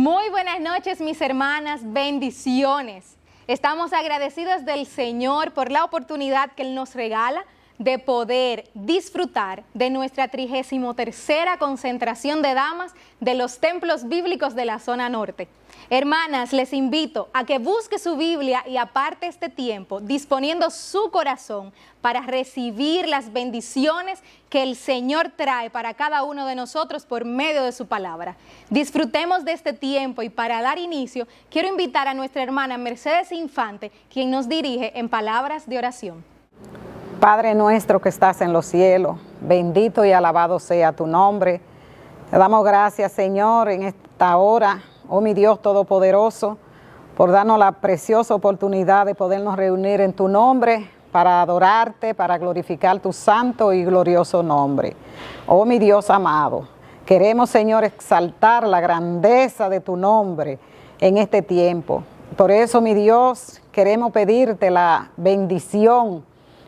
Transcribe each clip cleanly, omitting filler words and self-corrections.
Muy buenas noches, mis hermanas, bendiciones. Estamos agradecidos del Señor por la oportunidad que Él nos regala de poder disfrutar de nuestra 33ª concentración de damas de los templos bíblicos de la zona norte. Hermanas, les invito a que busque su Biblia y aparte este tiempo, disponiendo su corazón para recibir las bendiciones que el Señor trae para cada uno de nosotros por medio de su palabra. Disfrutemos de este tiempo y para dar inicio, quiero invitar a nuestra hermana Mercedes Infante, quien nos dirige en palabras de oración. Padre nuestro que estás en los cielos, bendito y alabado sea tu nombre. Te damos gracias, Señor, en esta hora, oh mi Dios Todopoderoso, por darnos la preciosa oportunidad de podernos reunir en tu nombre para adorarte, para glorificar tu santo y glorioso nombre. Oh mi Dios amado, queremos, Señor, exaltar la grandeza de tu nombre en este tiempo. Por eso, mi Dios, queremos pedirte la bendición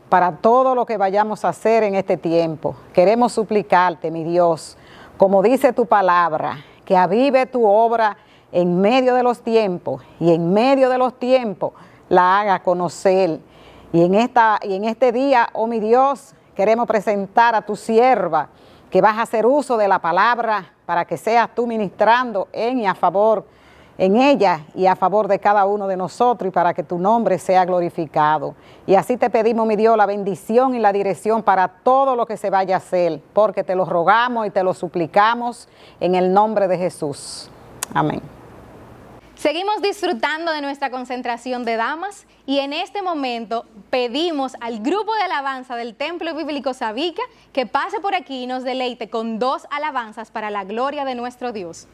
para todo lo que vayamos a hacer en este tiempo. Queremos suplicarte, mi Dios, como dice tu palabra, que avive tu obra en medio de los tiempos y en medio de los tiempos la haga conocer. Y en este día, oh mi Dios, queremos presentar a tu sierva que vas a hacer uso de la palabra para que seas tú ministrando en y a favor en ella y a favor de cada uno de nosotros y para que tu nombre sea glorificado. Y así te pedimos, mi Dios, la bendición y la dirección para todo lo que se vaya a hacer, porque te lo rogamos y te lo suplicamos en el nombre de Jesús. Amén. Seguimos disfrutando de nuestra concentración de damas y en este momento pedimos al grupo de alabanza del Templo Bíblico Sabica que pase por aquí y nos deleite con 2 alabanzas para la gloria de nuestro Dios.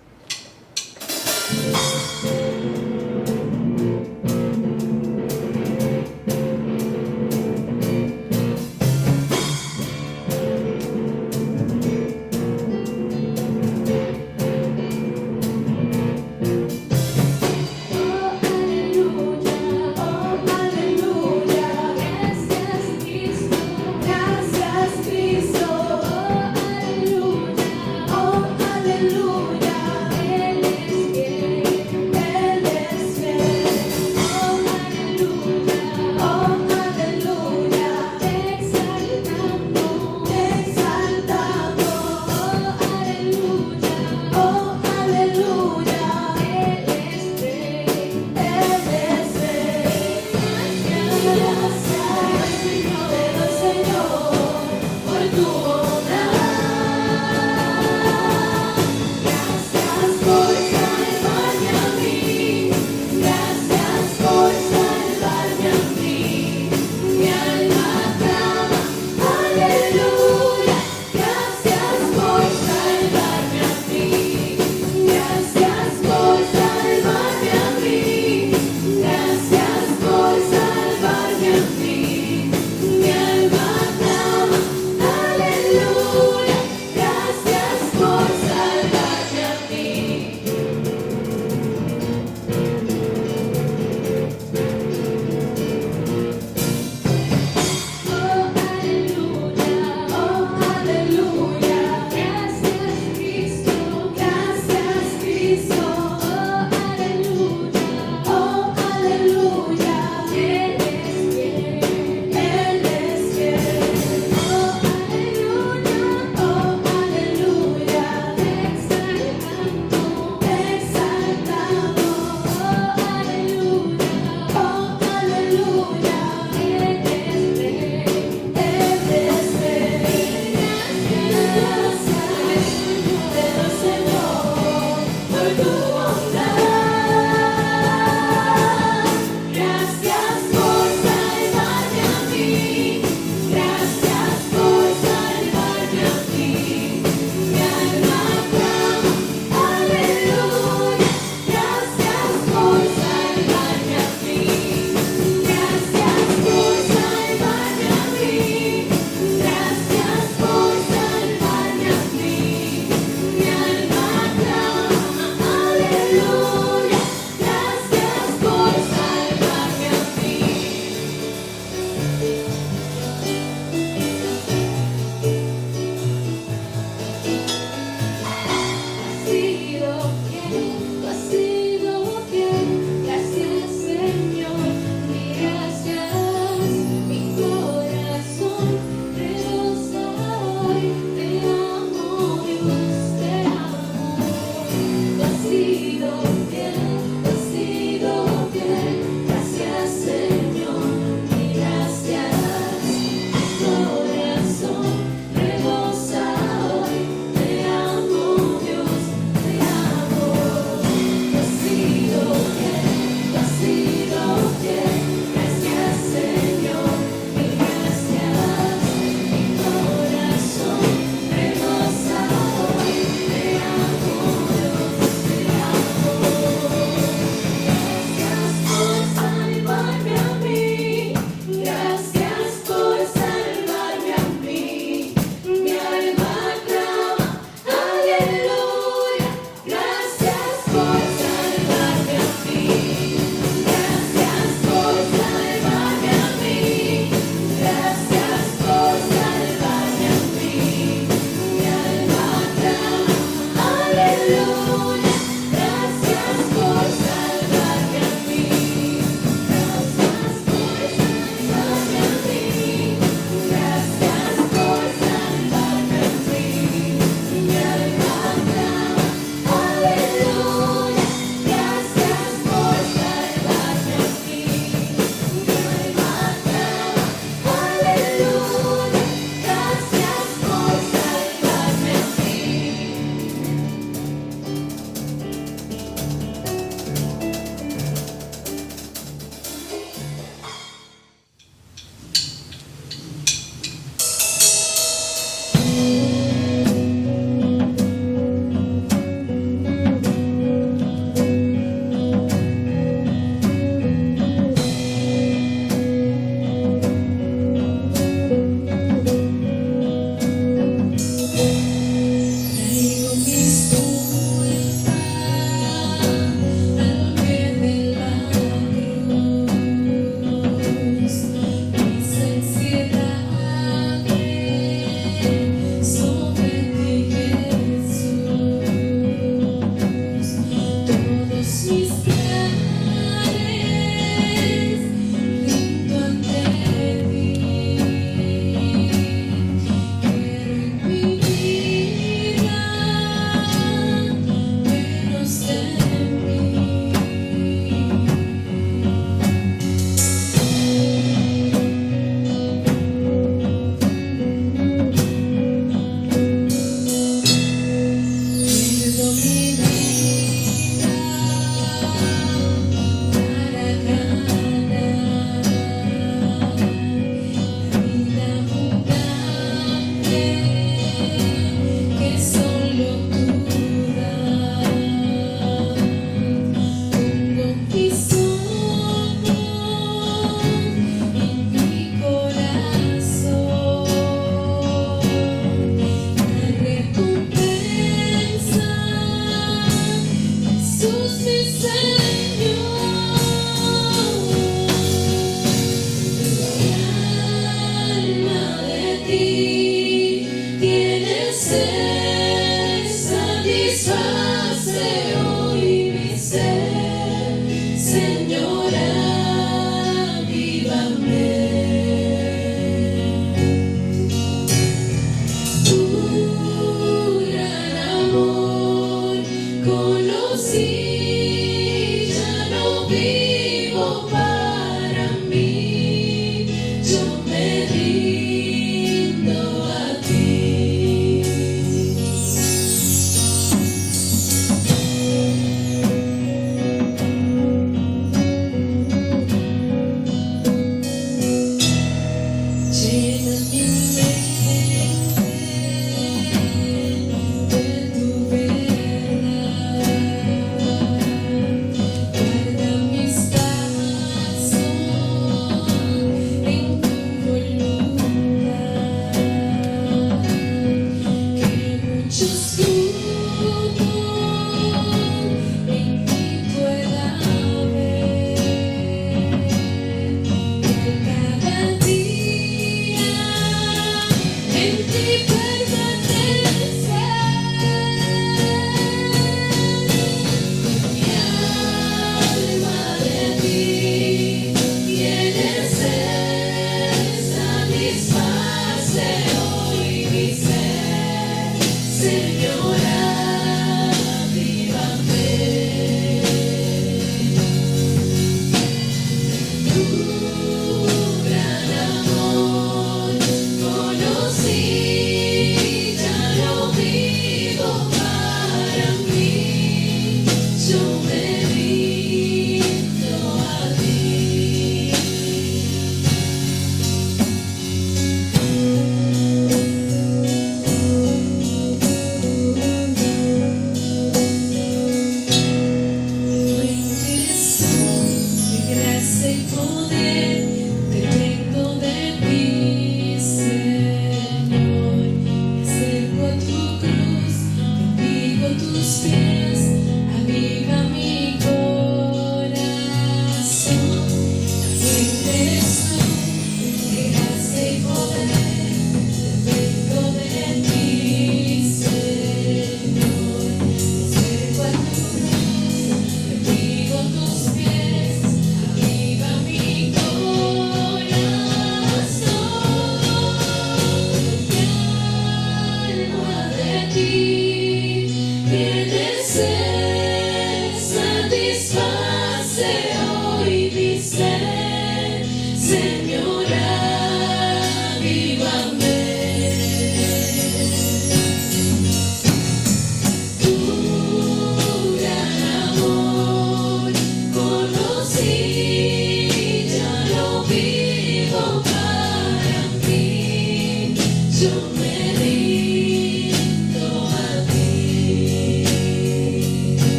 Cristo, oh aleluya,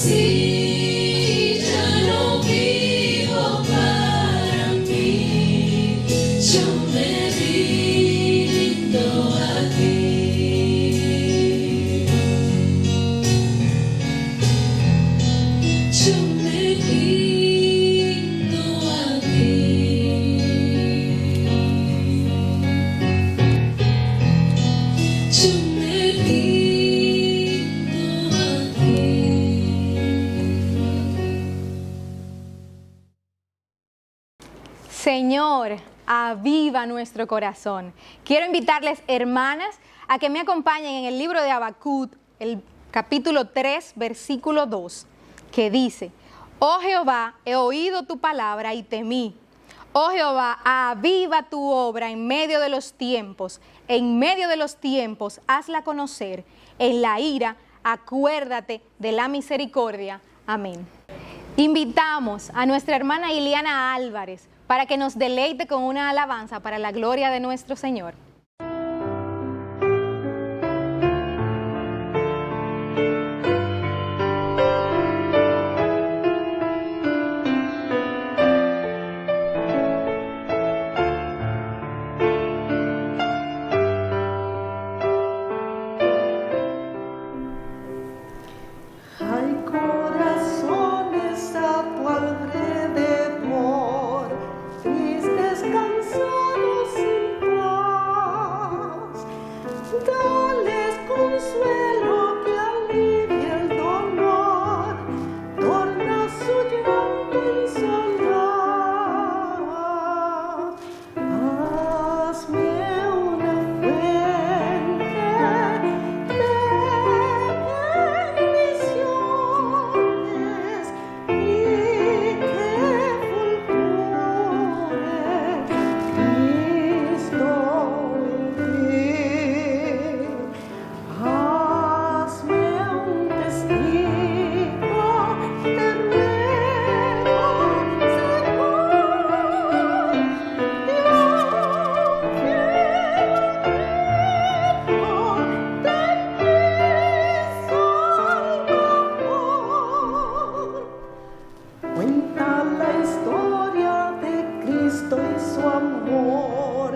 Si ya no vivo para mí, yo me rindo a ti. Yo me rindo a ti. Yo me rindo a ti. Señor, aviva nuestro corazón. Quiero invitarles, hermanas, a que me acompañen en el libro de Habacuc, el capítulo 3, versículo 2, que dice: Oh Jehová, he oído tu palabra y temí. Oh Jehová, aviva tu obra en medio de los tiempos. En medio de los tiempos, hazla conocer. En la ira, acuérdate de la misericordia. Amén. Invitamos a nuestra hermana Iliana Álvarez para que nos deleite con una alabanza para la gloria de nuestro Señor. Hay corazones a tu alrededor, tristes, cansados, sin paz. Dales consuelo que alivie el dolor, torna su llanto en soledad. Hazme una fuente de bendiciones y que fulgure Cristo en ti. Hazme un testigo, te ruego, Señor, y cuenta la historia de Cristo y su amor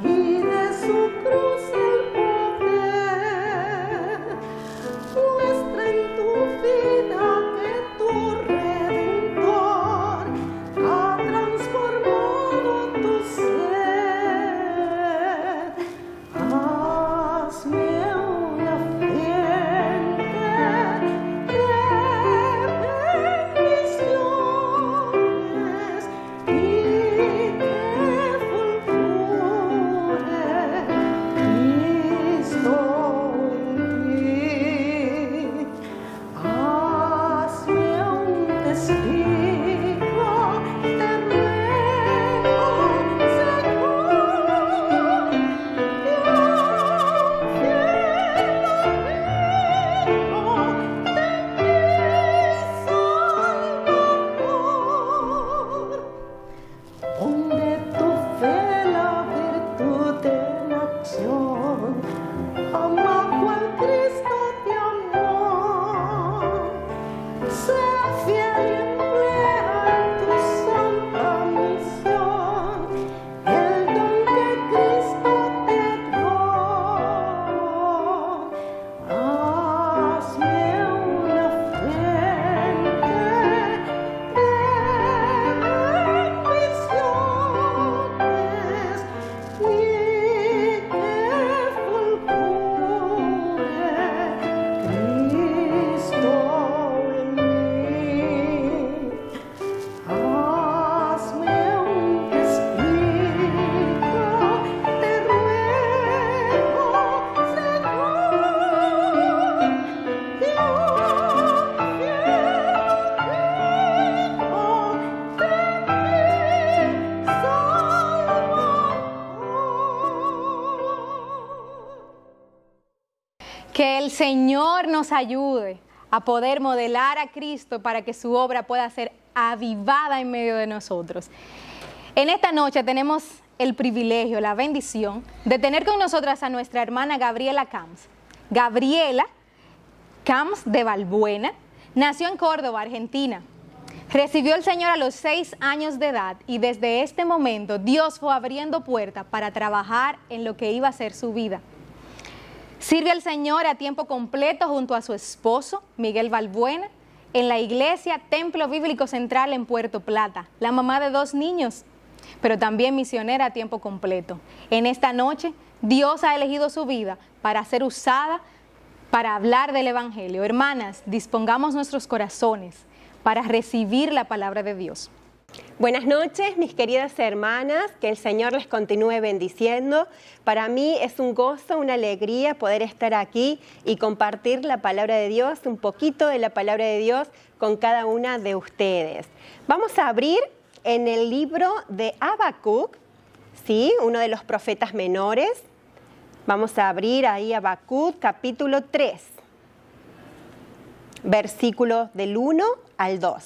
y de su cruz el poder. Muestra en tu vida que tu Redentor ha transformado tu ser. Hazme una fuente de bendiciones y que fulgure Cristo en ti. Hazme un testigo, te ruego, Señor, y Ponde tu fe la virtud en acción, ama cual Cristo te amó. Sé fiel y emplea en tu santa misión el don que Cristo te dio. Hazme una fuente de bendiciones y que fulgure Cristo en mí. Hazme un testigo, te ruego, Señor, y un Que el Señor nos ayude a poder modelar a Cristo para que su obra pueda ser avivada en medio de nosotros. En esta noche tenemos el privilegio, la bendición de tener con nosotras a nuestra hermana Gabriela Camps. Gabriela Camps de Balbuena Nació en Córdoba, Argentina. Recibió al Señor a los 6 años de edad y desde este momento Dios fue abriendo puertas para trabajar en lo que iba a ser su vida. Sirve al Señor a tiempo completo junto a su esposo, Miguel Balbuena, en la iglesia Templo Bíblico Central en Puerto Plata, la mamá de 2 niños, pero también misionera a tiempo completo. En esta noche, Dios ha elegido su vida para ser usada para hablar del Evangelio. Hermanas, dispongamos nuestros corazones para recibir la palabra de Dios. Buenas noches, mis queridas hermanas, que el Señor les continúe bendiciendo. Para mí es un gozo, una alegría poder estar aquí y compartir la palabra de Dios, un poquito de la palabra de Dios con cada una de ustedes. Vamos a abrir en el libro de Habacuc, ¿sí? Uno de los profetas menores. Vamos a abrir ahí Habacuc capítulo 3, versículos del 1 al 2.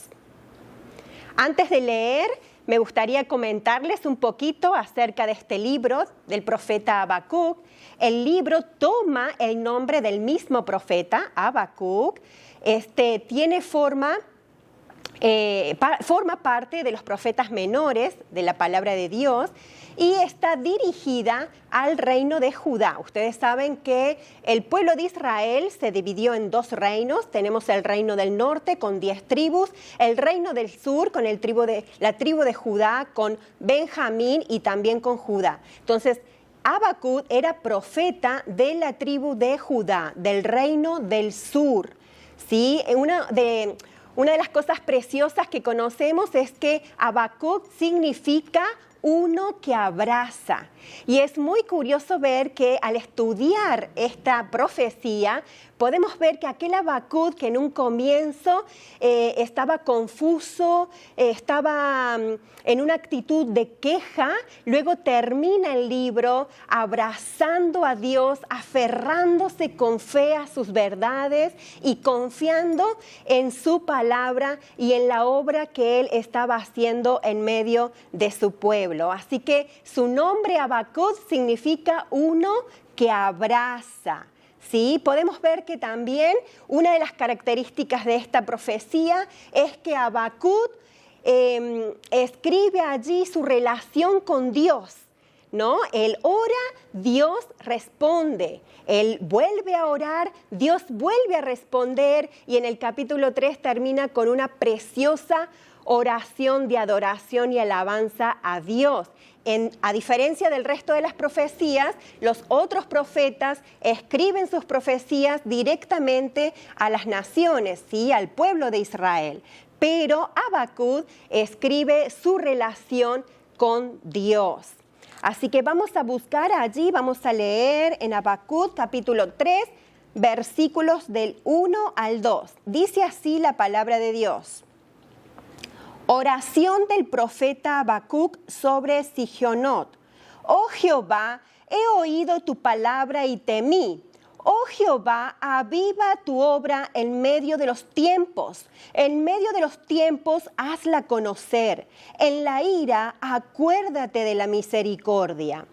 Antes de leer, me gustaría comentarles un poquito acerca de este libro del profeta Habacuc. El libro toma el nombre del mismo profeta, Habacuc. Tiene forma parte de los profetas menores de la palabra de Dios y está dirigida al reino de Judá. Ustedes saben que el pueblo de Israel se dividió en 2 reinos. Tenemos el reino del norte con 10 tribus, el reino del sur con la tribu de Judá, con Benjamín y también con Judá. Entonces, Habacuc era profeta de la tribu de Judá, del reino del sur. ¿Sí? Una de las cosas preciosas que conocemos es que Habacuc significa uno que abraza. Y es muy curioso ver que al estudiar esta profecía, podemos ver que aquel Habacuc que en un comienzo estaba confuso, estaba en una actitud de queja, luego termina el libro abrazando a Dios, aferrándose con fe a sus verdades y confiando en su palabra y en la obra que él estaba haciendo en medio de su pueblo. Así que su nombre Habacuc significa uno que abraza. Sí, podemos ver que también una de las características de esta profecía es que Habacuc escribe allí su relación con Dios, ¿no? Él ora, Dios responde. Él vuelve a orar, Dios vuelve a responder y en el capítulo 3 termina con una preciosa oración de adoración y alabanza a Dios. A diferencia del resto de las profecías, los otros profetas escriben sus profecías directamente a las naciones, ¿sí? Al pueblo de Israel. Pero Habacuc escribe su relación con Dios. Así que vamos a buscar allí, vamos a leer en Habacuc capítulo 3, versículos del 1 al 2. Dice así la palabra de Dios. Oración del profeta Habacuc sobre Sigionot. Oh Jehová, he oído tu palabra y temí. Oh Jehová, aviva tu obra en medio de los tiempos. En medio de los tiempos, hazla conocer. En la ira, acuérdate de la misericordia.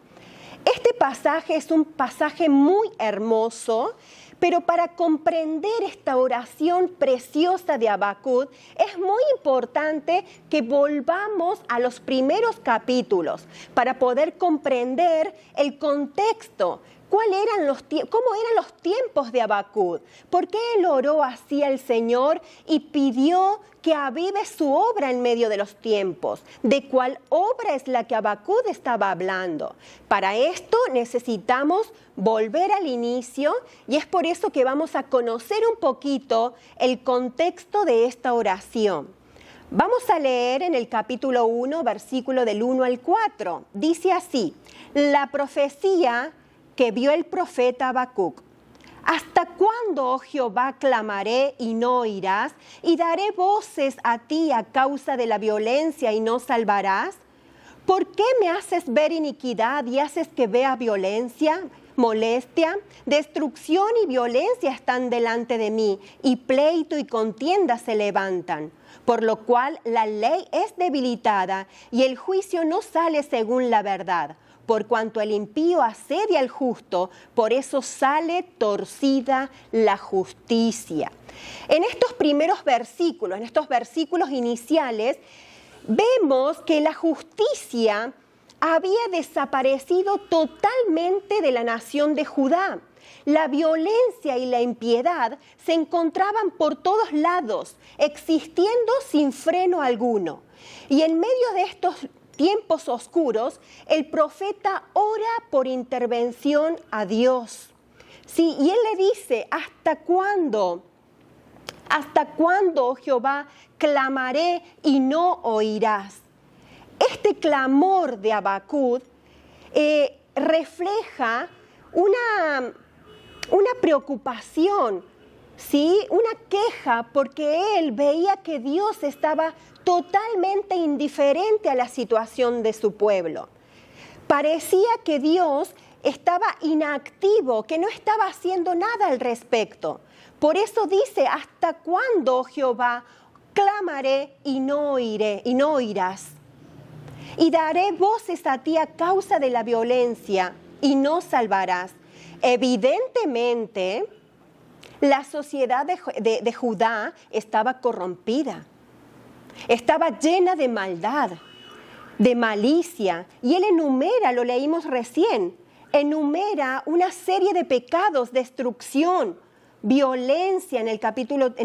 Este pasaje es un pasaje muy hermoso, pero para comprender esta oración preciosa de Habacuc es muy importante que volvamos a los primeros capítulos para poder comprender el contexto. ¿Cómo eran los tiempos de Habacuc? ¿Por qué él oró así al Señor y pidió que avive su obra en medio de los tiempos? ¿De cuál obra es la que Habacuc estaba hablando? Para esto necesitamos volver al inicio y es por eso que vamos a conocer un poquito el contexto de esta oración. Vamos a leer en el capítulo 1, versículo del 1 al 4. Dice así, la profecía que vio el profeta Habacuc. ¿Hasta cuándo, oh Jehová, clamaré y no oirás? ¿Y daré voces a ti a causa de la violencia y no salvarás? ¿Por qué me haces ver iniquidad y haces que vea violencia, molestia? Destrucción y violencia están delante de mí, y pleito y contienda se levantan. Por lo cual la ley es debilitada y el juicio no sale según la verdad. por cuanto el impío asedia al justo, por eso sale torcida la justicia. En estos primeros versículos, en estos versículos iniciales, vemos que la justicia había desaparecido totalmente de la nación de Judá. La violencia y la impiedad se encontraban por todos lados, existiendo sin freno alguno. Y en medio de estos tiempos oscuros, el profeta ora por intervención a Dios. Sí, y él le dice, ¿hasta cuándo? ¿Hasta cuándo, oh Jehová, clamaré y no oirás? Este clamor de Habacuc refleja una preocupación, ¿sí? Una queja, porque él veía que Dios estaba totalmente indiferente a la situación de su pueblo. Parecía que Dios estaba inactivo, que no estaba haciendo nada al respecto. Por eso dice, ¿hasta cuándo, Jehová, clamaré y no oiré, y no oirás? Y daré voces a ti a causa de la violencia y no salvarás. Evidentemente, la sociedad de Judá estaba corrompida, estaba llena de maldad, de malicia. Y él enumera, lo leímos recién, enumera una serie de pecados, destrucción, violencia en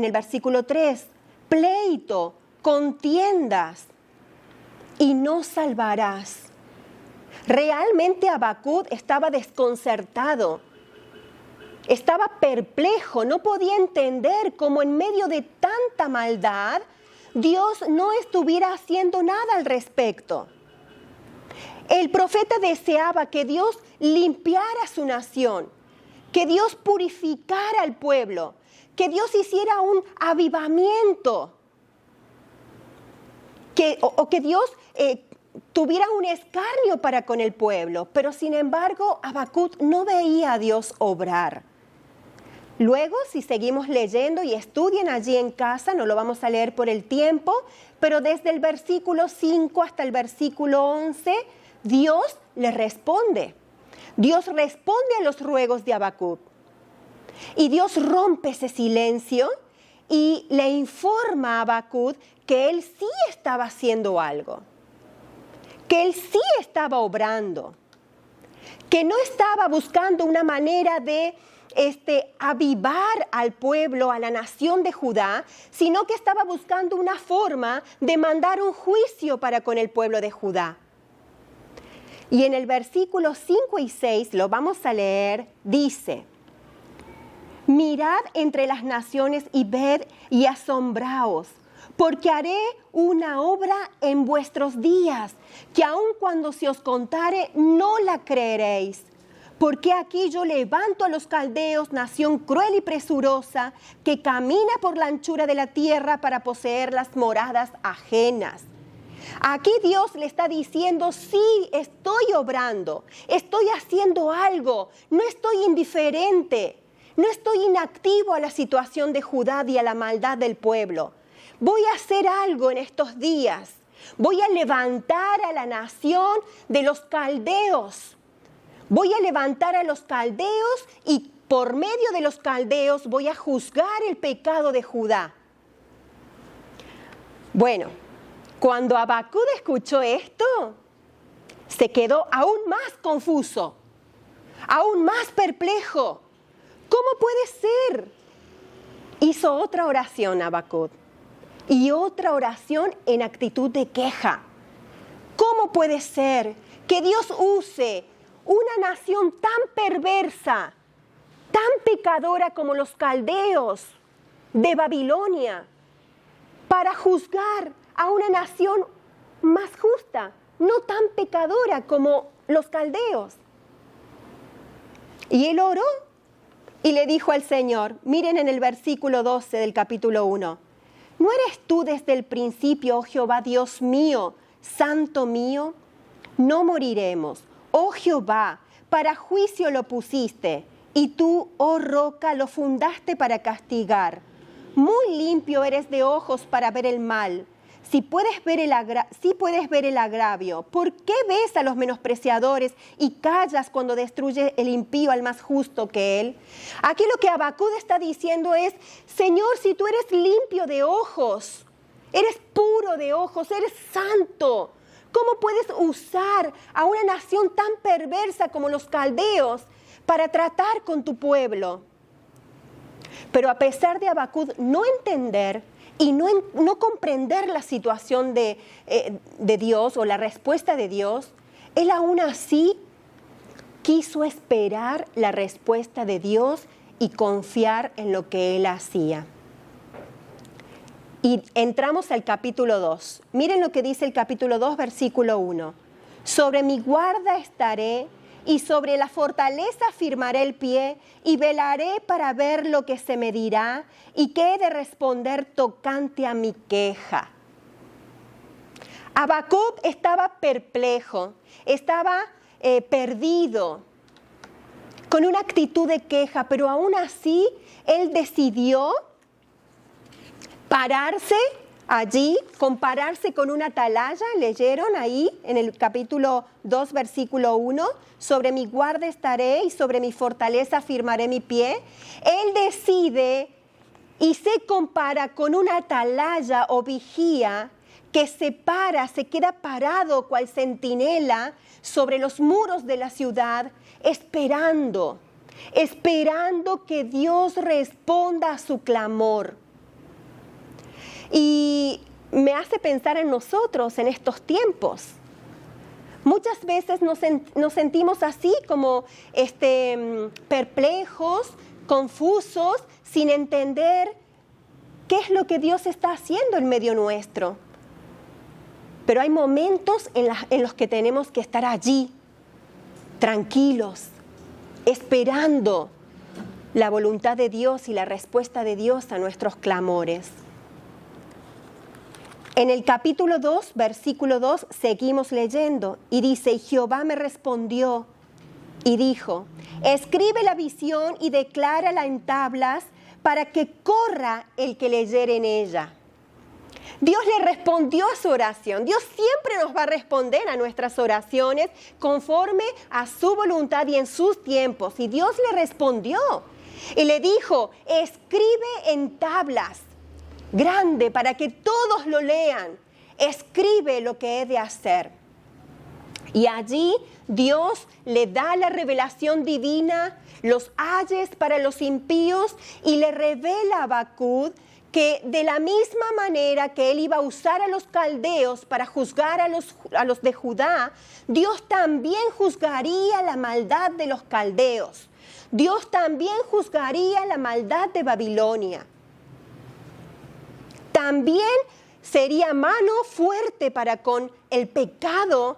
el versículo 3, pleito, contiendas, y no salvarás. Realmente Habacuc estaba desconcertado, estaba perplejo, no podía entender cómo en medio de tanta maldad Dios no estuviera haciendo nada al respecto. El profeta deseaba que Dios limpiara su nación, que Dios purificara al pueblo, que Dios hiciera un avivamiento, que Dios tuviera un escarnio para con el pueblo, pero sin embargo Habacuc no veía a Dios obrar. Luego, si seguimos leyendo y estudian allí en casa, no lo vamos a leer por el tiempo, pero desde el versículo 5 hasta el versículo 11, Dios le responde. Dios responde a los ruegos de Habacuc. Y Dios rompe ese silencio y le informa a Habacuc que él sí estaba haciendo algo, que él sí estaba obrando, que no estaba buscando una manera de avivar al pueblo, a la nación de Judá, sino que estaba buscando una forma de mandar un juicio para con el pueblo de Judá. Y en el versículo 5 y 6, lo vamos a leer, dice: mirad entre las naciones y ved y asombraos, porque haré una obra en vuestros días, que aun cuando se os contare, no la creeréis. Porque aquí yo levanto a los caldeos, nación cruel y presurosa, que camina por la anchura de la tierra para poseer las moradas ajenas. Aquí Dios le está diciendo, sí, estoy obrando, estoy haciendo algo, no estoy indiferente, no estoy inactivo a la situación de Judá y a la maldad del pueblo. Voy a hacer algo en estos días, voy a levantar a la nación de los caldeos. Voy a levantar a los caldeos y por medio de los caldeos voy a juzgar el pecado de Judá. Bueno, cuando Habacuc escuchó esto, se quedó aún más confuso, aún más perplejo. ¿Cómo puede ser? Hizo otra oración Habacuc y otra oración en actitud de queja. ¿Cómo puede ser que Dios use una nación tan perversa, tan pecadora como los caldeos de Babilonia, para juzgar a una nación más justa, no tan pecadora como los caldeos? Y él oró y le dijo al Señor, miren en el versículo 12 del capítulo 1, ¿no eres tú desde el principio, oh Jehová, Dios mío, santo mío? No moriremos. Oh Jehová, para juicio lo pusiste, y tú, oh roca, lo fundaste para castigar. Muy limpio eres de ojos para ver el mal. sí puedes ver el agravio. ¿Por qué ves a los menospreciadores y callas cuando destruye el impío al más justo que él? Aquí lo que Habacuc está diciendo es, Señor, si tú eres limpio de ojos, eres puro de ojos, eres santo, ¿cómo puedes usar a una nación tan perversa como los caldeos para tratar con tu pueblo? Pero a pesar de Habacuc no entender y no comprender la situación de Dios o la respuesta de Dios, él aún así quiso esperar la respuesta de Dios y confiar en lo que él hacía. Y entramos al capítulo 2. Miren lo que dice el capítulo 2, versículo 1. Sobre mi guarda estaré y sobre la fortaleza firmaré el pie y velaré para ver lo que se me dirá y qué he de responder tocante a mi queja. Habacuc estaba perplejo, estaba perdido, con una actitud de queja, pero aún así él decidió pararse allí, compararse con una atalaya. Leyeron ahí en el capítulo 2, versículo 1, sobre mi guarda estaré y sobre mi fortaleza firmaré mi pie. Él decide y se compara con una atalaya o vigía que se queda parado cual centinela sobre los muros de la ciudad, esperando que Dios responda a su clamor. Y me hace pensar en nosotros en estos tiempos. Muchas veces nos sentimos así como perplejos, confusos, sin entender qué es lo que Dios está haciendo en medio nuestro. Pero hay momentos en los que tenemos que estar allí, tranquilos, esperando la voluntad de Dios y la respuesta de Dios a nuestros clamores. En el capítulo 2, versículo 2, seguimos leyendo y dice, Jehová me respondió y dijo, escribe la visión y declárala en tablas para que corra el que leyere en ella. Dios le respondió a su oración. Dios siempre nos va a responder a nuestras oraciones conforme a su voluntad y en sus tiempos. Y Dios le respondió y le dijo, escribe en tablas grande para que todos lo lean. Escribe lo que he de hacer. Y allí Dios le da la revelación divina, los ayes para los impíos y le revela a Habacuc que de la misma manera que él iba a usar a los caldeos para juzgar a los de Judá, Dios también juzgaría la maldad de los caldeos. Dios también juzgaría la maldad de Babilonia. También sería mano fuerte para con el pecado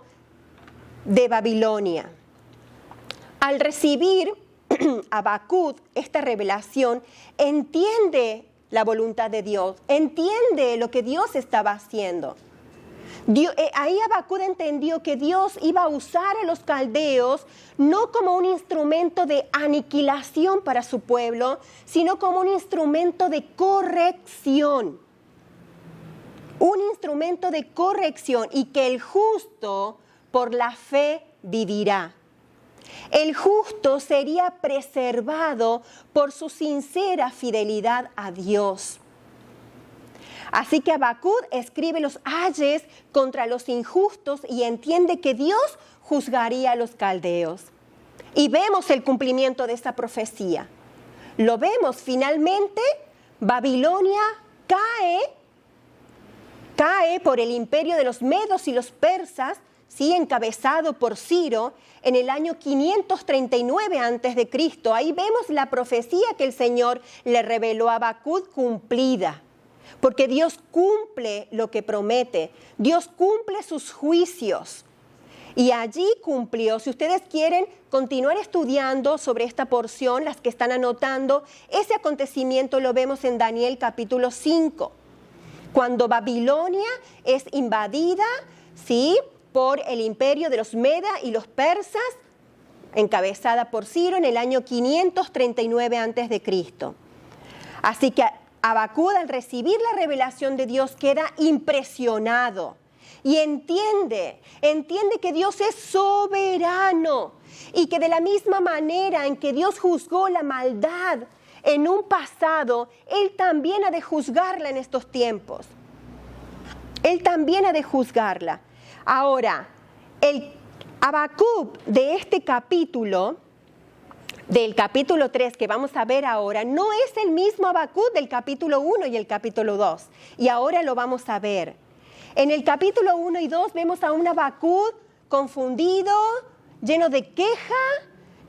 de Babilonia. Al recibir Habacuc esta revelación, entiende la voluntad de Dios, entiende lo que Dios estaba haciendo. Ahí Habacuc entendió que Dios iba a usar a los caldeos no como un instrumento de aniquilación para su pueblo, sino como un instrumento de corrección. Un instrumento de corrección y que el justo por la fe vivirá. El justo sería preservado por su sincera fidelidad a Dios. Así que Habacuc escribe los ayes contra los injustos y entiende que Dios juzgaría a los caldeos. Y vemos el cumplimiento de esta profecía. Lo vemos finalmente, Babilonia cae por el imperio de los medos y los persas, ¿sí? Encabezado por Ciro en el año 539 a.C. Ahí vemos la profecía que el Señor le reveló a Habacuc cumplida. Porque Dios cumple lo que promete, Dios cumple sus juicios. Y allí cumplió. Si ustedes quieren continuar estudiando sobre esta porción, las que están anotando, ese acontecimiento lo vemos en Daniel capítulo 5. Cuando Babilonia es invadida, ¿sí?, por el imperio de los Medas y los persas, encabezada por Ciro en el año 539 a.C. Así que Habacuc, al recibir la revelación de Dios, queda impresionado y entiende que Dios es soberano y que de la misma manera en que Dios juzgó la maldad en un pasado, Él también ha de juzgarla en estos tiempos. Él también ha de juzgarla. Ahora, el Habacuc de este capítulo, del capítulo 3 que vamos a ver ahora, no es el mismo Habacuc del capítulo 1 y el capítulo 2. Y ahora lo vamos a ver. En el capítulo 1 y 2 vemos a un Habacuc confundido, lleno de queja,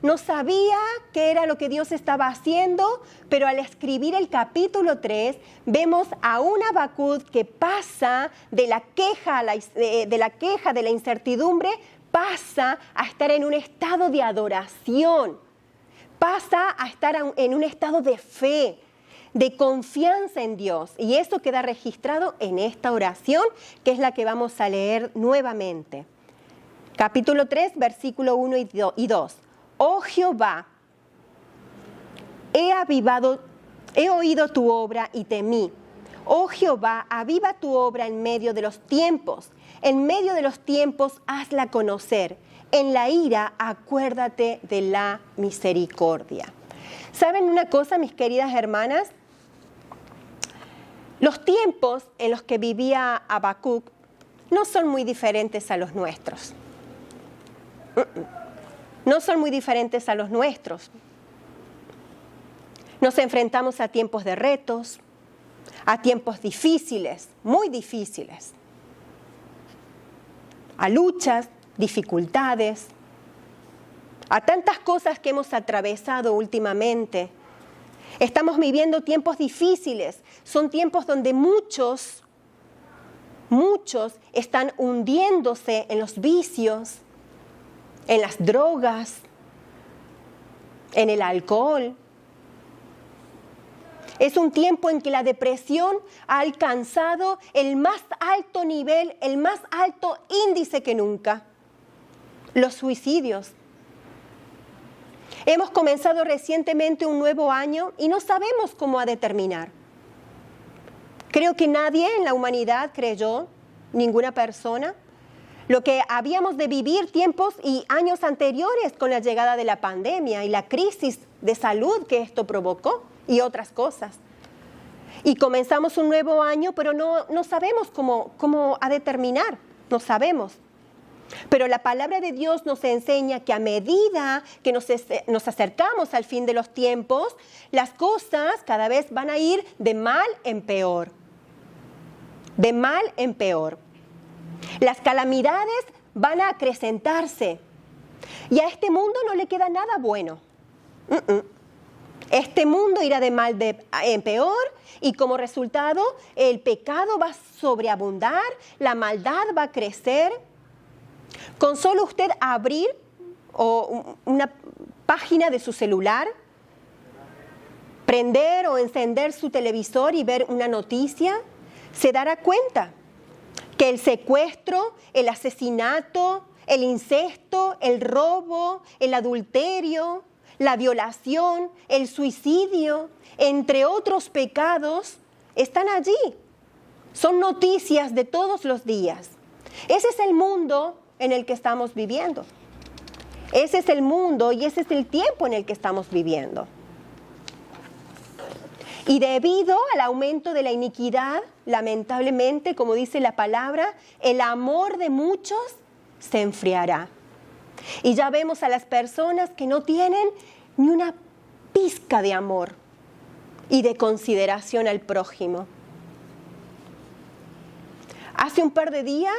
no sabía qué era lo que Dios estaba haciendo, pero al escribir el capítulo 3 vemos a un Habacuc que pasa de la queja, de la incertidumbre, pasa a estar en un estado de adoración, pasa a estar en un estado de fe, de confianza en Dios. Y eso queda registrado en esta oración, que es la que vamos a leer nuevamente. Capítulo 3, versículo 1 y 2. Oh Jehová, he oído tu obra y temí. Oh Jehová, aviva tu obra en medio de los tiempos. En medio de los tiempos hazla conocer. En la ira acuérdate de la misericordia. ¿Saben una cosa, mis queridas hermanas? Los tiempos en los que vivía Habacuc no son muy diferentes a los nuestros. No son muy diferentes a los nuestros. Nos enfrentamos a tiempos de retos, a tiempos difíciles, muy difíciles, a luchas, dificultades, a tantas cosas que hemos atravesado últimamente. Estamos viviendo tiempos difíciles, son tiempos donde muchos están hundiéndose en los vicios, en las drogas, en el alcohol. Es un tiempo en que la depresión ha alcanzado el más alto nivel, el más alto índice que nunca. Los suicidios. Hemos comenzado recientemente un nuevo año y no sabemos cómo ha de terminar. Creo que nadie en la humanidad creyó, ninguna persona, lo que habíamos de vivir tiempos y años anteriores con la llegada de la pandemia y la crisis de salud que esto provocó y otras cosas. Y comenzamos un nuevo año, pero no sabemos cómo ha de terminar, no sabemos. Pero la palabra de Dios nos enseña que a medida que nos acercamos al fin de los tiempos, las cosas cada vez van a ir de mal en peor. De mal en peor. Las calamidades van a acrecentarse y a este mundo no le queda nada bueno. Este mundo irá de mal en peor y como resultado el pecado va a sobreabundar, la maldad va a crecer. Con solo usted abrir una página de su celular, prender o encender su televisor y ver una noticia, se dará cuenta que el secuestro, el asesinato, el incesto, el robo, el adulterio, la violación, el suicidio, entre otros pecados, están allí. Son noticias de todos los días. Ese es el mundo en el que estamos viviendo. Ese es el mundo y ese es el tiempo en el que estamos viviendo. Y debido al aumento de la iniquidad, lamentablemente, como dice la palabra, el amor de muchos se enfriará. Y ya vemos a las personas que no tienen ni una pizca de amor y de consideración al prójimo. Hace un par de días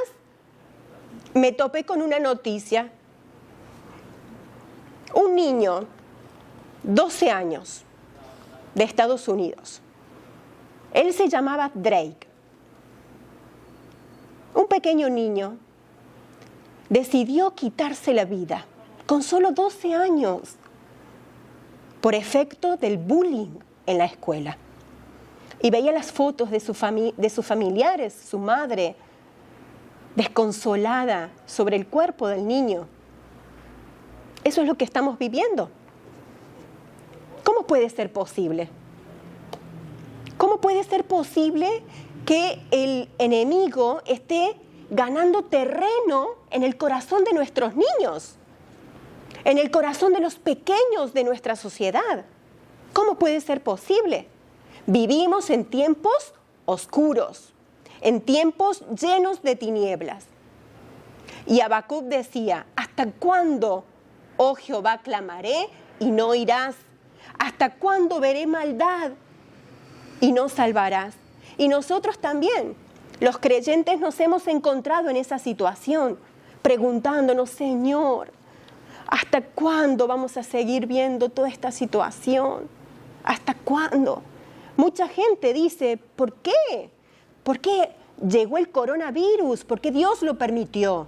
me topé con una noticia. Un niño, 12 años, de Estados Unidos. Él se llamaba Drake. Un pequeño niño decidió quitarse la vida con solo 12 años por efecto del bullying en la escuela. Y veía las fotos de sus familiares, su madre, desconsolada sobre el cuerpo del niño. Eso es lo que estamos viviendo. ¿Cómo puede ser posible? ¿Cómo puede ser posible que el enemigo esté ganando terreno en el corazón de nuestros niños? En el corazón de los pequeños de nuestra sociedad. ¿Cómo puede ser posible? Vivimos en tiempos oscuros, en tiempos llenos de tinieblas. Y Habacuc decía, ¿hasta cuándo, oh Jehová, clamaré y no oirás? ¿Hasta cuándo veré maldad y no salvarás? Y nosotros también, los creyentes, nos hemos encontrado en esa situación, preguntándonos, Señor, ¿hasta cuándo vamos a seguir viendo toda esta situación? ¿Hasta cuándo? Mucha gente dice, ¿por qué? ¿Por qué llegó el coronavirus? ¿Por qué Dios lo permitió?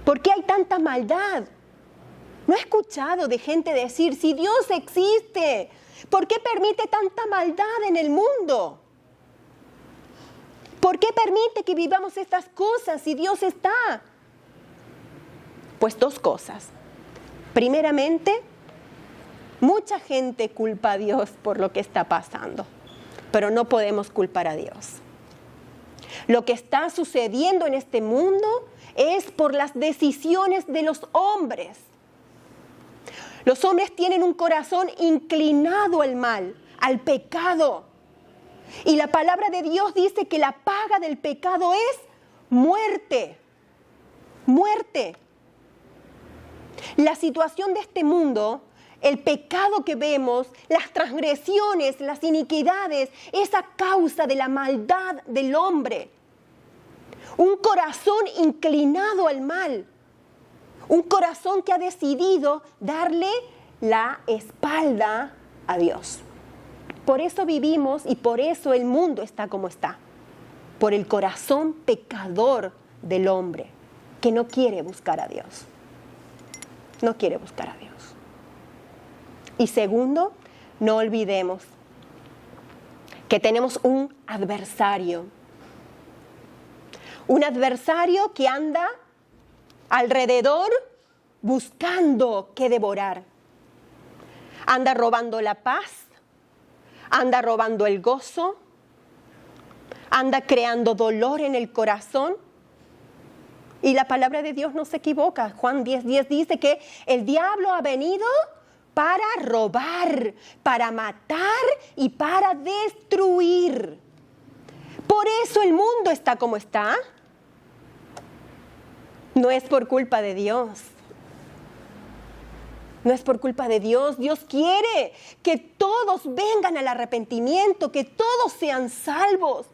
¿Por qué hay tanta maldad? ¿No he escuchado de gente decir, si Dios existe, ¿por qué permite tanta maldad en el mundo? ¿Por qué permite que vivamos estas cosas si Dios está? Pues dos cosas. Primeramente, mucha gente culpa a Dios por lo que está pasando, pero no podemos culpar a Dios. Lo que está sucediendo en este mundo es por las decisiones de los hombres. Los hombres tienen un corazón inclinado al mal, al pecado. Y la palabra de Dios dice que la paga del pecado es muerte. Muerte. La situación de este mundo, el pecado que vemos, las transgresiones, las iniquidades, es a causa de la maldad del hombre. Un corazón inclinado al mal. Un corazón que ha decidido darle la espalda a Dios. Por eso vivimos y por eso el mundo está como está. Por el corazón pecador del hombre que no quiere buscar a Dios. No quiere buscar a Dios. Y segundo, no olvidemos que tenemos un adversario. Un adversario que anda alrededor buscando qué devorar. Anda robando la paz, anda robando el gozo, anda creando dolor en el corazón. Y la palabra de Dios no se equivoca. Juan 10:10 dice que el diablo ha venido para robar, para matar y para destruir. Por eso el mundo está como está. No es por culpa de Dios. No es por culpa de Dios. Dios quiere que todos vengan al arrepentimiento, que todos sean salvos.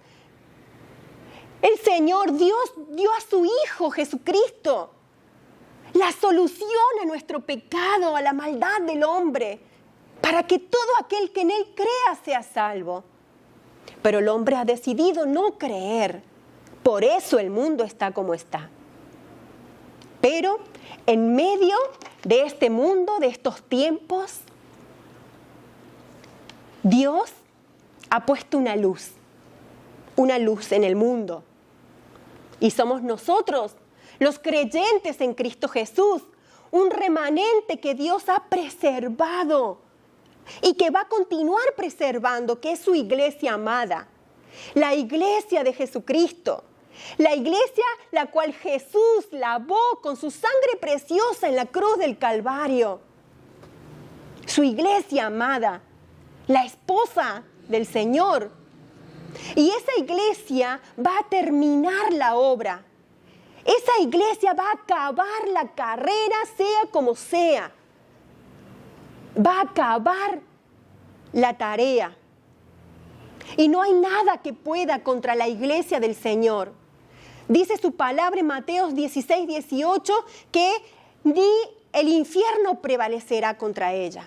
El Señor Dios dio a su Hijo Jesucristo la solución a nuestro pecado, a la maldad del hombre, para que todo aquel que en Él crea sea salvo. Pero el hombre ha decidido no creer. Por eso el mundo está como está. Pero en medio de este mundo, de estos tiempos, Dios ha puesto una luz en el mundo. Y somos nosotros, los creyentes en Cristo Jesús, un remanente que Dios ha preservado y que va a continuar preservando, que es su iglesia amada, la iglesia de Jesucristo. La iglesia la cual Jesús lavó con su sangre preciosa en la cruz del Calvario. Su iglesia amada, la esposa del Señor. Y esa iglesia va a terminar la obra. Esa iglesia va a acabar la carrera, sea como sea. Va a acabar la tarea. Y no hay nada que pueda contra la iglesia del Señor. Dice su palabra en Mateo 16:18 que ni el infierno prevalecerá contra ella.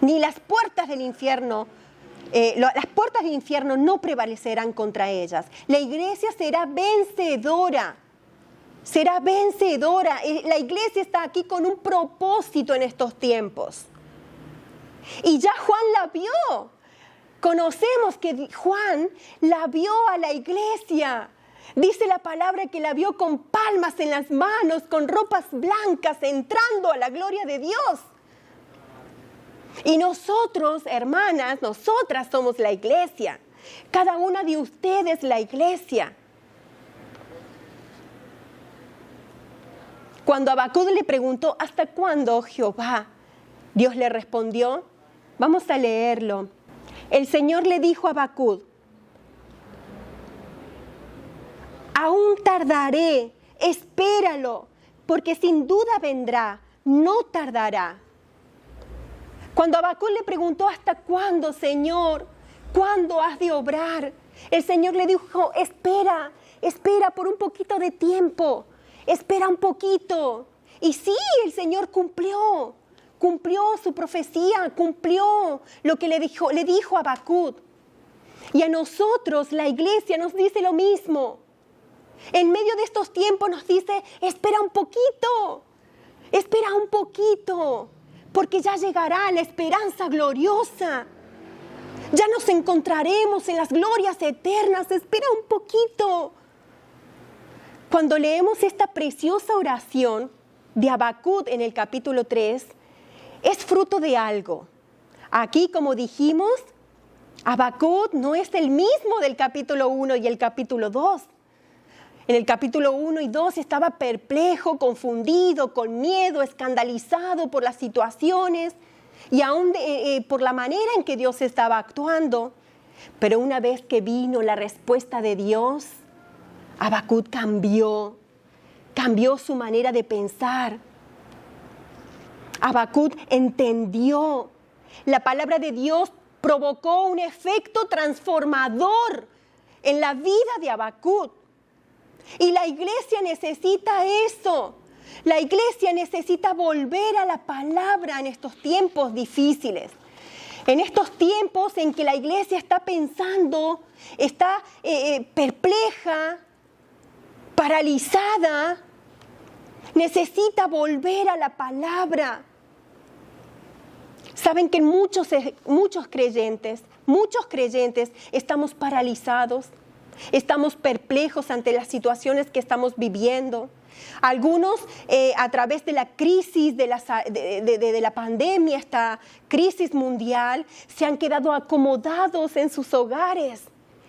Ni las puertas del infierno, las puertas del infierno no prevalecerán contra ellas. La iglesia será vencedora. Será vencedora. La iglesia está aquí con un propósito en estos tiempos. Y ya Juan la vio. Conocemos que Juan la vio a la iglesia. Dice la palabra que la vio con palmas en las manos, con ropas blancas, entrando a la gloria de Dios. Y nosotros, hermanas, nosotras somos la iglesia. Cada una de ustedes la iglesia. Cuando Habacuc le preguntó, ¿hasta cuándo, Jehová? Dios le respondió, vamos a leerlo. El Señor le dijo a Habacuc, aún tardaré, espéralo, porque sin duda vendrá, no tardará. Cuando Habacuc le preguntó, ¿hasta cuándo, Señor? ¿Cuándo has de obrar? El Señor le dijo, espera, espera por un poquito de tiempo, espera un poquito. Y sí, el Señor cumplió su profecía, cumplió lo que le dijo a Habacuc. Y a nosotros, la iglesia, nos dice lo mismo. En medio de estos tiempos nos dice, espera un poquito, porque ya llegará la esperanza gloriosa. Ya nos encontraremos en las glorias eternas, espera un poquito. Cuando leemos esta preciosa oración de Habacuc en el capítulo 3, es fruto de algo. Aquí, como dijimos, Habacuc no es el mismo del capítulo 1 y el capítulo 2. En el capítulo 1 y 2 estaba perplejo, confundido, con miedo, escandalizado por las situaciones y aún por la manera en que Dios estaba actuando. Pero una vez que vino la respuesta de Dios, Habacuc cambió su manera de pensar. Habacuc entendió. La palabra de Dios provocó un efecto transformador en la vida de Habacuc. Y la iglesia necesita eso. La iglesia necesita volver a la palabra en estos tiempos difíciles. En estos tiempos en que la iglesia está pensando, está perpleja, paralizada, necesita volver a la palabra. Saben que muchos creyentes estamos paralizados, estamos perplejos ante las situaciones que estamos viviendo. Algunos a través de la crisis de la pandemia, esta crisis mundial, se han quedado acomodados en sus hogares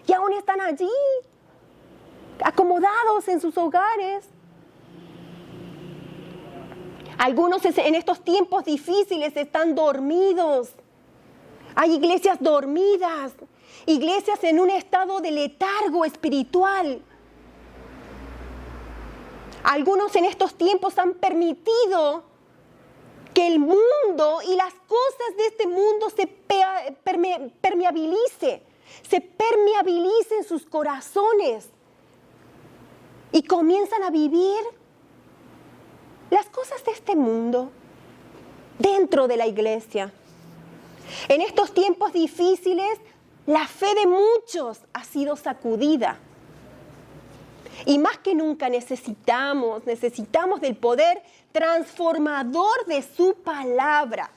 y aún están allí, acomodados en sus hogares. Algunos en estos tiempos difíciles están dormidos. Hay iglesias dormidas, iglesias en un estado de letargo espiritual. Algunos en estos tiempos han permitido que el mundo y las cosas de este mundo se permeabilicen sus corazones y comienzan a vivir las cosas de este mundo dentro de la iglesia. En estos tiempos difíciles, la fe de muchos ha sido sacudida. Y más que nunca necesitamos del poder transformador de su palabra.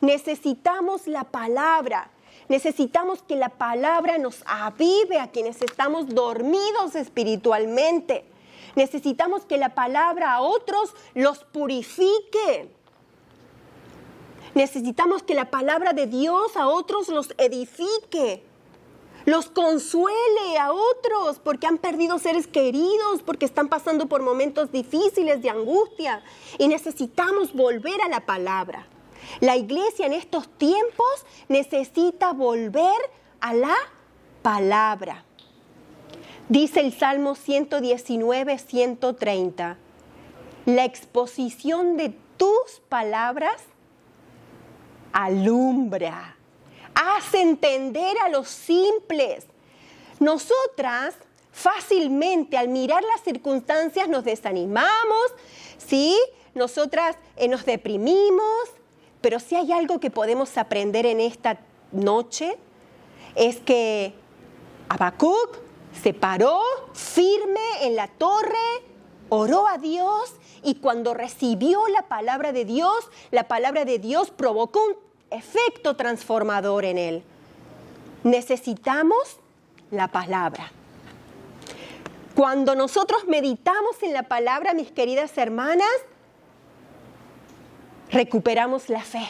Necesitamos la palabra. Necesitamos que la palabra nos avive a quienes estamos dormidos espiritualmente. Necesitamos que la palabra a otros los purifique. Necesitamos que la palabra de Dios a otros los edifique, los consuele a otros porque han perdido seres queridos, porque están pasando por momentos difíciles de angustia y necesitamos volver a la palabra. La iglesia en estos tiempos necesita volver a la palabra. Dice el Salmo 119, 130, la exposición de tus palabras alumbra, hace entender a los simples. Nosotras fácilmente al mirar las circunstancias nos desanimamos, ¿sí? Nosotras nos deprimimos, pero si hay algo que podemos aprender en esta noche es que Habacuc se paró firme en la torre, oró a Dios y cuando recibió la palabra de Dios provocó un efecto transformador en él. Necesitamos la palabra. Cuando nosotros meditamos en la palabra, mis queridas hermanas, recuperamos la fe.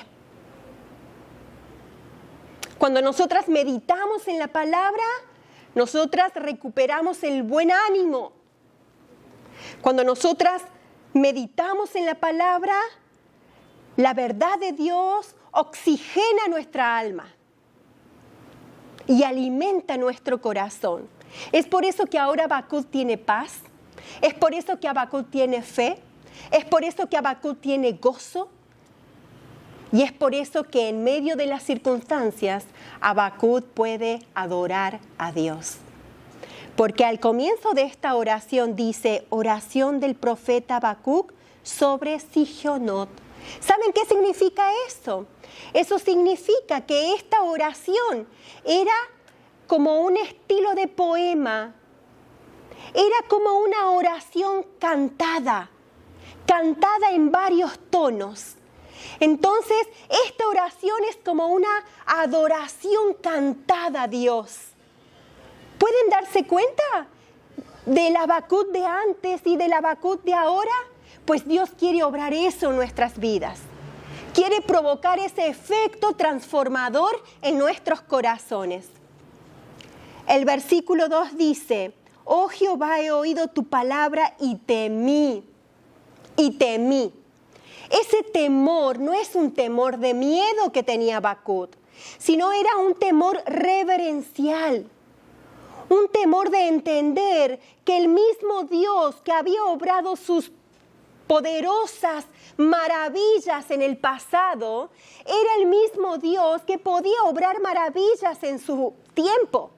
Cuando nosotras meditamos en la palabra, nosotras recuperamos el buen ánimo. Cuando nosotras meditamos en la palabra, la verdad de Dios oxigena nuestra alma y alimenta nuestro corazón. Es por eso que ahora Habacuc tiene paz, es por eso que Habacuc tiene fe, es por eso que Habacuc tiene gozo y es por eso que en medio de las circunstancias Habacuc puede adorar a Dios. Porque al comienzo de esta oración dice, oración del profeta Habacuc sobre Sigionot. ¿Saben qué significa eso? Eso significa que esta oración era como un estilo de poema, era como una oración cantada en varios tonos. Entonces, esta oración es como una adoración cantada a Dios. ¿Pueden darse cuenta del Habacuc de antes y del Habacuc de ahora? Pues Dios quiere obrar eso en nuestras vidas. Quiere provocar ese efecto transformador en nuestros corazones. El versículo 2 dice, oh Jehová, he oído tu palabra y temí. Y temí. Ese temor no es un temor de miedo que tenía Habacuc, sino era un temor reverencial. Un temor de entender que el mismo Dios que había obrado sus poderosas maravillas en el pasado, era el mismo Dios que podía obrar maravillas en su tiempo.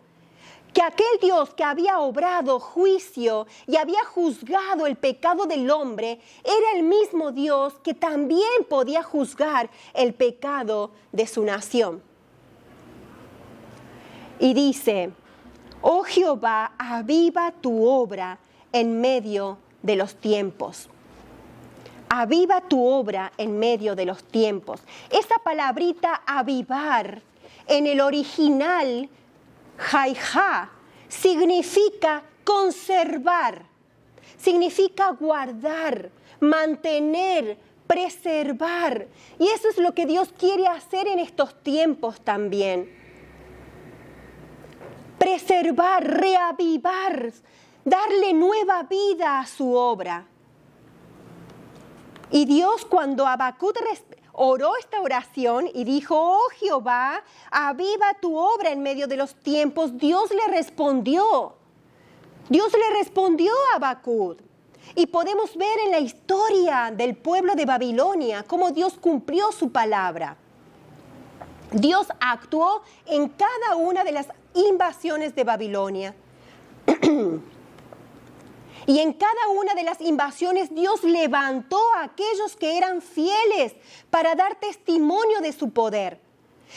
Que aquel Dios que había obrado juicio y había juzgado el pecado del hombre, era el mismo Dios que también podía juzgar el pecado de su nación. Y dice, oh Jehová, aviva tu obra en medio de los tiempos. Aviva tu obra en medio de los tiempos. Esa palabrita avivar en el original, jaiha, significa conservar, significa guardar, mantener, preservar. Y eso es lo que Dios quiere hacer en estos tiempos también. Preservar, reavivar, darle nueva vida a su obra. Y Dios, cuando Habacuc oró esta oración y dijo, oh Jehová, aviva tu obra en medio de los tiempos, Dios le respondió. Dios le respondió a Habacuc. Y podemos ver en la historia del pueblo de Babilonia cómo Dios cumplió su palabra. Dios actuó en cada una de las invasiones de Babilonia. Y en cada una de las invasiones Dios levantó a aquellos que eran fieles para dar testimonio de su poder.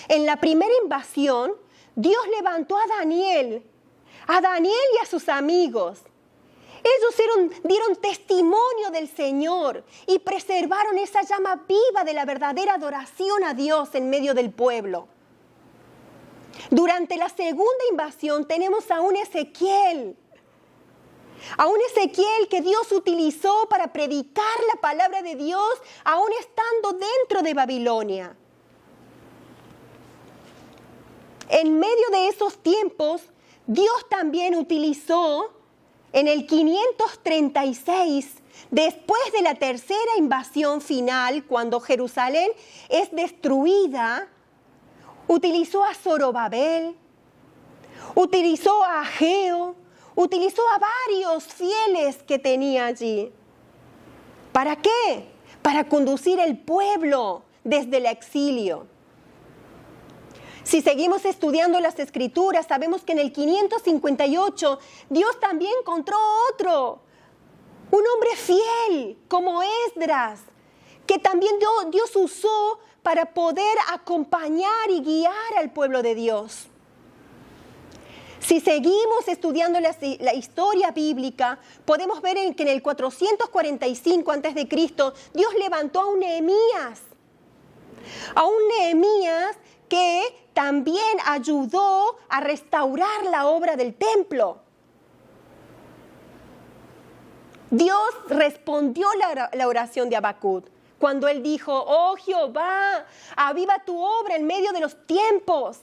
En la primera invasión, Dios levantó a Daniel y a sus amigos. Ellos dieron testimonio del Señor y preservaron esa llama viva de la verdadera adoración a Dios en medio del pueblo. Durante la segunda invasión tenemos a un Ezequiel que Dios utilizó para predicar la palabra de Dios, aún estando dentro de Babilonia. En medio de esos tiempos, Dios también utilizó en el 536, después de la tercera invasión final, cuando Jerusalén es destruida, utilizó a Zorobabel, utilizó a Ageo, utilizó a varios fieles que tenía allí. ¿Para qué? Para conducir el pueblo desde el exilio. Si seguimos estudiando las Escrituras, sabemos que en el 558 Dios también encontró otro, un hombre fiel como Esdras, que también Dios usó para poder acompañar y guiar al pueblo de Dios. Si seguimos estudiando la historia bíblica, podemos ver que en el 445 a.C., Dios levantó a un Nehemías que también ayudó a restaurar la obra del templo. Dios respondió la oración de Habacuc cuando él dijo, oh Jehová, aviva tu obra en medio de los tiempos.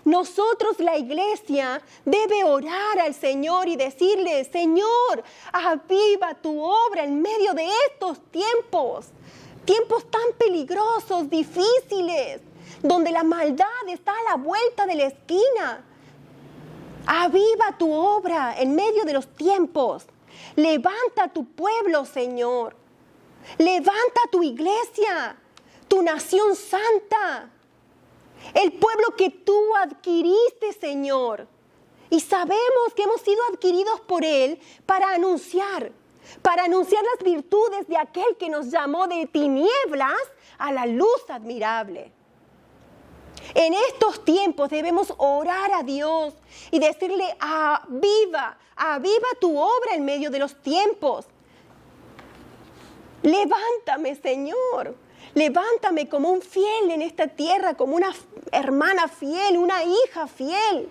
Nosotros, la iglesia, debe orar al Señor y decirle, Señor, aviva tu obra en medio de estos tiempos. Tiempos tan peligrosos, difíciles, donde la maldad está a la vuelta de la esquina. Aviva tu obra en medio de los tiempos. Levanta a tu pueblo, Señor. Levanta a tu iglesia, tu nación santa. El pueblo que tú adquiriste, Señor. Y sabemos que hemos sido adquiridos por Él para anunciar las virtudes de aquel que nos llamó de tinieblas a la luz admirable. En estos tiempos debemos orar a Dios y decirle, aviva tu obra en medio de los tiempos. Levántame, Señor. Levántame como un fiel en esta tierra, como una hermana fiel, una hija fiel.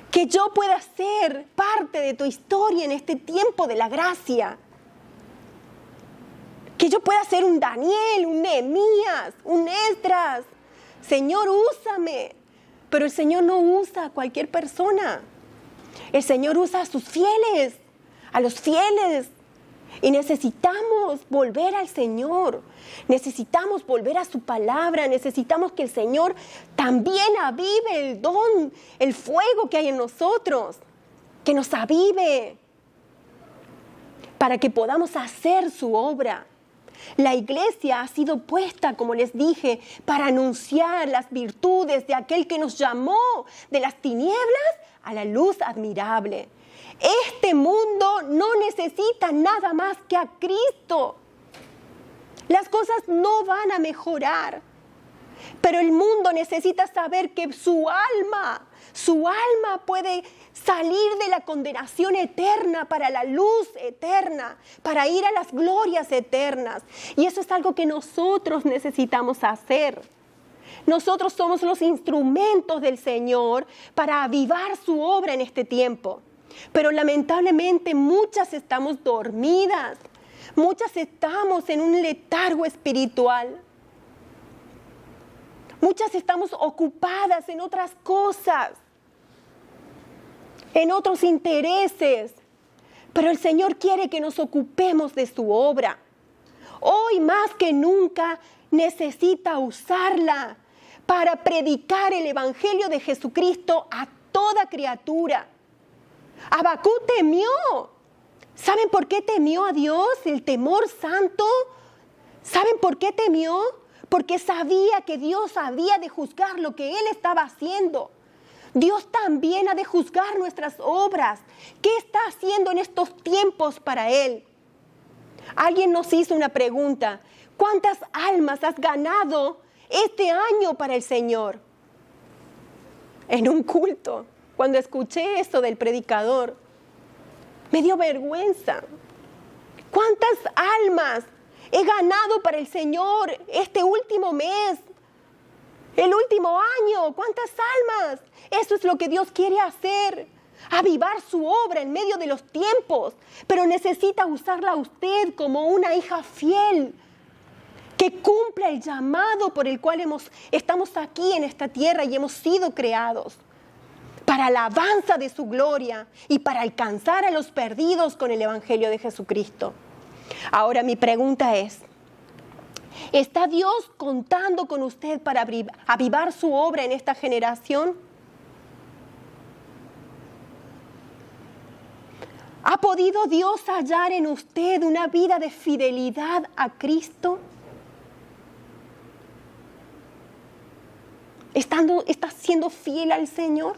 Que yo pueda ser parte de tu historia en este tiempo de la gracia. Que yo pueda ser un Daniel, un Nehemías, un Esdras. Señor, úsame. Pero el Señor no usa a cualquier persona. El Señor usa a sus fieles, a los fieles. Y necesitamos volver al Señor. Necesitamos volver a su palabra. Necesitamos que el Señor también avive el don, el fuego que hay en nosotros. Que nos avive. Para que podamos hacer su obra. La iglesia ha sido puesta, como les dije, para anunciar las virtudes de aquel que nos llamó de las tinieblas a la luz admirable. Este mundo no necesita nada más que a Cristo. Las cosas no van a mejorar, pero el mundo necesita saber que su alma puede salir de la condenación eterna para la luz eterna, para ir a las glorias eternas. Y eso es algo que nosotros necesitamos hacer. Nosotros somos los instrumentos del Señor para avivar su obra en este tiempo. Pero lamentablemente muchas estamos dormidas, muchas estamos en un letargo espiritual. Muchas estamos ocupadas en otras cosas, en otros intereses. Pero el Señor quiere que nos ocupemos de su obra. Hoy más que nunca necesita usarla para predicar el Evangelio de Jesucristo a toda criatura. Habacuc temió. ¿Saben por qué temió a Dios? El temor santo. ¿Saben por qué temió? Porque sabía que Dios había de juzgar lo que Él estaba haciendo. Dios también ha de juzgar nuestras obras. ¿Qué está haciendo en estos tiempos para Él? Alguien nos hizo una pregunta. ¿Cuántas almas has ganado este año para el Señor? En un culto, cuando escuché esto del predicador, me dio vergüenza. ¿Cuántas almas he ganado para el Señor este último mes? El último año. ¿Cuántas almas? Eso es lo que Dios quiere hacer. Avivar su obra en medio de los tiempos. Pero necesita usarla a usted como una hija fiel. Que cumpla el llamado por el cual estamos aquí en esta tierra y hemos sido creados. Para la alabanza de su gloria y para alcanzar a los perdidos con el Evangelio de Jesucristo. Ahora mi pregunta es, ¿está Dios contando con usted para avivar su obra en esta generación? ¿Ha podido Dios hallar en usted una vida de fidelidad a Cristo? ¿Está siendo fiel al Señor?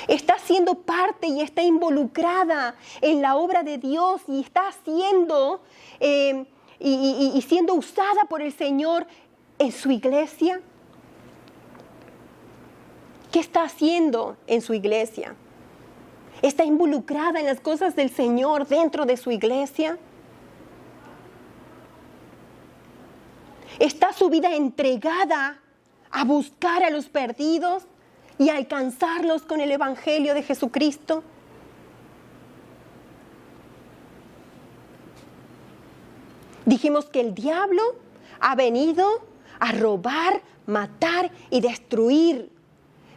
Está siendo parte y está involucrada en la obra de Dios y está haciendo y siendo usada por el Señor en su iglesia. ¿Qué está haciendo en su iglesia? ¿Está involucrada en las cosas del Señor dentro de su iglesia? ¿Está su vida entregada a buscar a los perdidos y alcanzarlos con el Evangelio de Jesucristo? Dijimos que el diablo ha venido a robar, matar y destruir.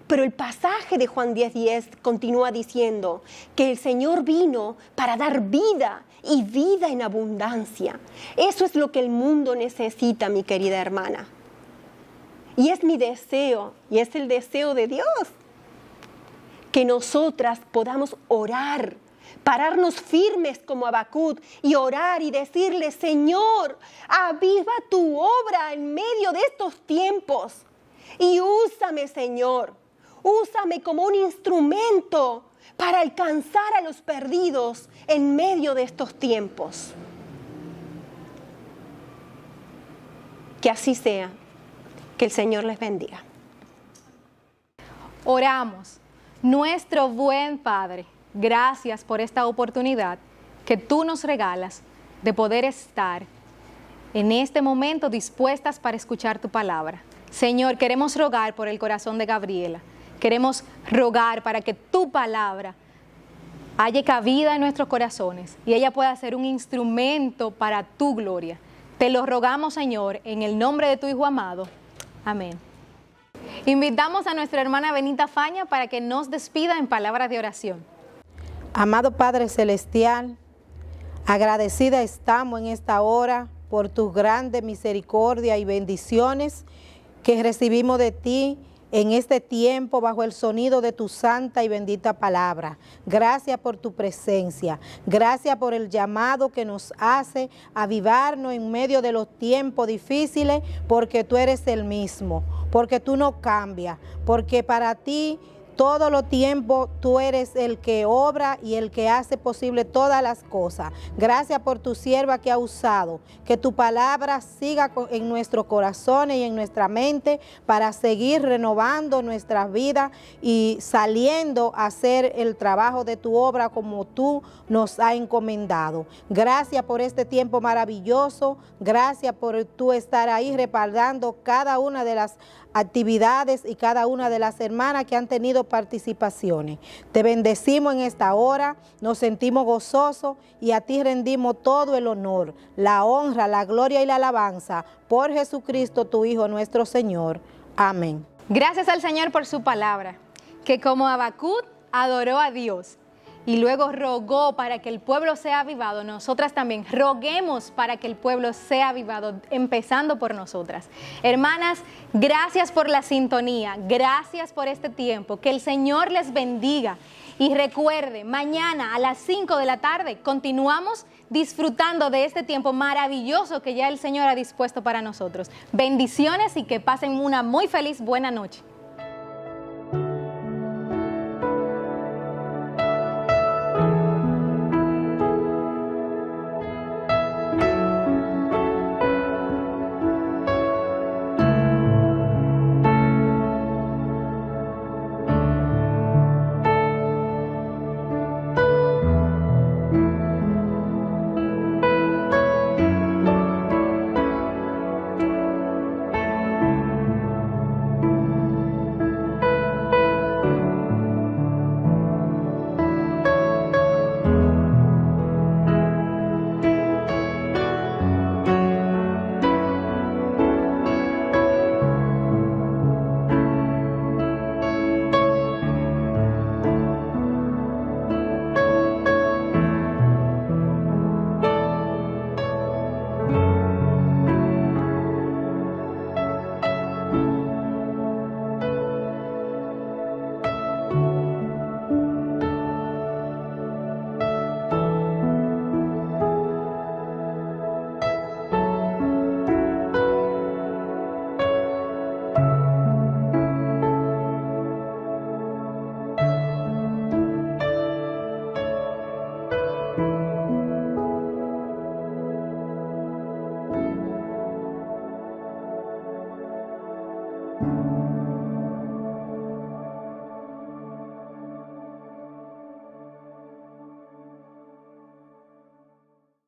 Pero el pasaje de Juan 10:10 continúa diciendo que el Señor vino para dar vida y vida en abundancia. Eso es lo que el mundo necesita, mi querida hermana. Y es mi deseo, y es el deseo de Dios, que nosotras podamos orar, pararnos firmes como Habacuc y orar y decirle: Señor, aviva tu obra en medio de estos tiempos y úsame, Señor. Úsame como un instrumento para alcanzar a los perdidos en medio de estos tiempos. Que así sea. Que el Señor les bendiga. Oramos. Nuestro buen Padre, gracias por esta oportunidad que tú nos regalas de poder estar en este momento dispuestas para escuchar tu palabra. Señor, queremos rogar por el corazón de Gabriela. Queremos rogar para que tu palabra haya cabida en nuestros corazones y ella pueda ser un instrumento para tu gloria. Te lo rogamos, Señor, en el nombre de tu Hijo amado. Amén. Invitamos a nuestra hermana Benita Faña para que nos despida en palabras de oración. Amado Padre Celestial, agradecida estamos en esta hora por tus grandes misericordias y bendiciones que recibimos de ti en este tiempo bajo el sonido de tu santa y bendita palabra. Gracias por tu presencia, gracias por el llamado que nos hace a avivarnos en medio de los tiempos difíciles, porque tú eres el mismo, porque tú no cambias, porque para ti todo los tiempos tú eres el que obra y el que hace posible todas las cosas. Gracias por tu sierva que ha usado, que tu palabra siga en nuestros corazones y en nuestra mente para seguir renovando nuestras vidas y saliendo a hacer el trabajo de tu obra como tú nos has encomendado. Gracias por este tiempo maravilloso, gracias por tú estar ahí respaldando cada una de las actividades y cada una de las hermanas que han tenido participaciones. Te bendecimos en esta hora, nos sentimos gozosos y a ti rendimos todo el honor, la honra, la gloria y la alabanza por Jesucristo, tu Hijo, nuestro Señor. Amén. Gracias al Señor por su palabra, que como Habacuc adoró a Dios y luego rogó para que el pueblo sea avivado, nosotras también roguemos para que el pueblo sea avivado, empezando por nosotras. Hermanas, gracias por la sintonía, gracias por este tiempo, que el Señor les bendiga. Y recuerde, mañana a las 5 de la tarde continuamos disfrutando de este tiempo maravilloso que ya el Señor ha dispuesto para nosotros. Bendiciones y que pasen una muy feliz buena noche.